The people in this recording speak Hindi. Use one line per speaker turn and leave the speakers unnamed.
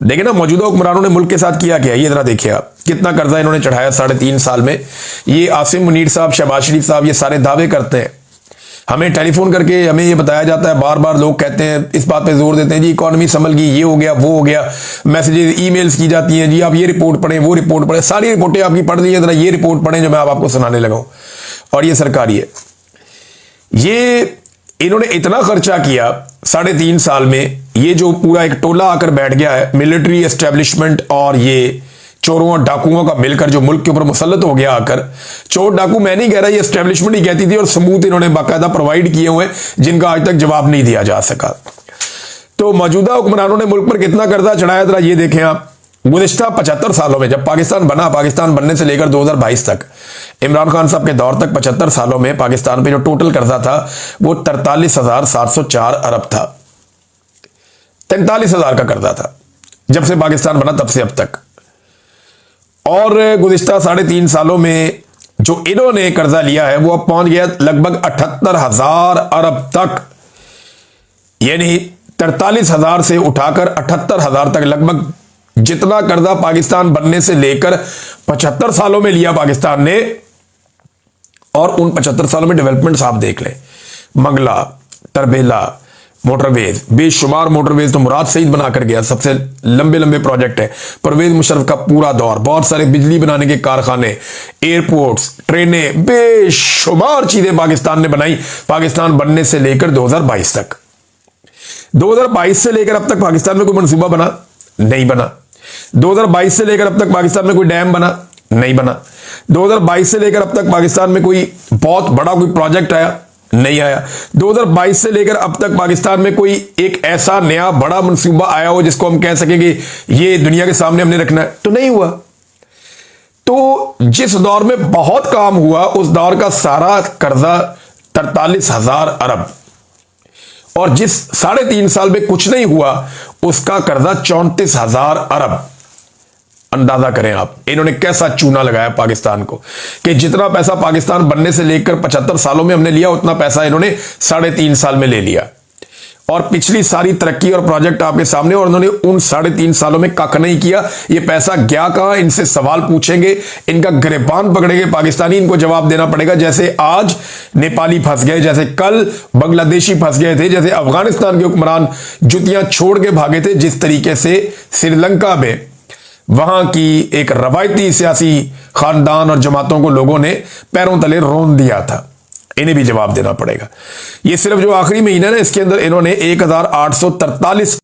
देखिए ना, मौजूदा हुक्मरानों ने मुल्क के साथ किया क्या, ये जरा देखिए आप, कितना कर्जा इन्होंने चढ़ाया 3.5 साल में। ये आसिम मुनीर साहब, शहबाज शरीफ साहब, ये सारे दावे करते हैं। हमें टेलीफोन करके हमें ये बताया जाता है, बार बार लोग कहते हैं, इस बात पे जोर देते हैं, जी इकॉनमी संभल गई, ये हो गया, वो हो गया, मैसेजेस ईमेल्स की जाती हैं, जी आप ये रिपोर्ट पढ़ें, वो रिपोर्ट पढ़ें, सारी रिपोर्टें आपकी पढ़ ली है, जरा ये रिपोर्ट पढ़ें जो मैं आपको सुनाने लगा हूं। और ये सरकारी है। ये इन्होंने इतना खर्चा किया 3.5 साल में, ये जो पूरा एक टोला आकर बैठ गया है, मिलिट्री एस्टेब्लिशमेंट और ये चोरों और डाकुओं का मिलकर जो मुल्क के ऊपर मुसल्लत हो गया आकर। चोर डाकू मैं नहीं कह रहा, ये एस्टेब्लिशमेंट ही कहती थी, और सबूत इन्होंने बाकायदा प्रोवाइड किए हुए जिनका आज तक जवाब नहीं दिया जा सका। तो मौजूदा हुक्मरानों ने मुल्क पर कितना कर्जा चढ़ाया, जरा ये देखें आप। गुज़िश्ता 75 सालों में, जब पाकिस्तान बना, पाकिस्तान बनने से लेकर 2022 तक, इमरान खान साहब के दौर तक 75 सालों में पाकिस्तान पे जो टोटल कर्जा था वो 43,704 अरब था। 43,000 का कर्जा था जब से पाकिस्तान बना तब से अब तक। और गुज़िश्ता 3.5 सालों में जो इन्होंने कर्जा लिया है वो अब पहुंच गया लगभग 78,000 अरब तक। यानी 43,000 से उठाकर 78,000 तक, लगभग जितना कर्जा पाकिस्तान बनने से लेकर 75 सालों में लिया पाकिस्तान ने। और उन 75 सालों में डेवलपमेंट्स आप देख लें, मंगला, तरबेला, मोटरवेज, बेशुमार मोटरवेज तो मुराद सईद बनाकर गया, सबसे लंबे लंबे प्रोजेक्ट है। परवेज मुशर्रफ का पूरा दौर, बहुत सारे बिजली बनाने के कारखाने, एयरपोर्ट्स, ट्रेनें, बेशुमार चीजें पाकिस्तान ने बनाई पाकिस्तान बनने से लेकर 2022 तक। 2022 से लेकर अब तक पाकिस्तान में कोई मंसूबा बना? नहीं बना। 2022 से लेकर अब तक पाकिस्तान में कोई डैम बना? नहीं बना। 2022 से लेकर अब तक पाकिस्तान में कोई बहुत बड़ा कोई प्रोजेक्ट आया? नहीं आया। 2022 से लेकर अब तक पाकिस्तान में कोई एक ऐसा नया बड़ा मंसूबा आया हो जिसको हम कह सकें कि ये दुनिया के सामने हमने रखना है? तो नहीं हुआ। तो जिस दौर में बहुत काम हुआ उस दौर का सारा कर्जा 43,000 अरब, और जिस 3.5 साल में कुछ नहीं हुआ उसका कर्जा 34,000 अरब। अंदाजा करें आप, इन्होंने कैसा चूना लगाया पाकिस्तान को, कि जितना पैसा पाकिस्तान बनने से लेकर 75 सालों में हमने लिया उतना पैसा इन्होंने 3.5 साल में ले लिया। और पिछली सारी तरक्की और प्रोजेक्ट आपके सामने, और उन्होंने उन 3.5 सालों में कख नहीं किया। ये पैसा गया कहां? इनसे सवाल पूछेंगे, इनका गिरबान पकड़ेंगे पाकिस्तानी, इनको जवाब देना पड़ेगा। जैसे आज नेपाली फंस गए, जैसे कल बांग्लादेशी फंस गए थे, जैसे अफगानिस्तान के हुक्मरान जुतियां छोड़ के भागे थे, जिस तरीके से श्रीलंका में वहां की एक रवायती सियासी खानदान और जमातों को लोगों ने पैरों तले रोन दिया था, इन्हें भी जवाब देना पड़ेगा। ये सिर्फ जो आखिरी महीना है ना, इसके अंदर इन्होंने 1,843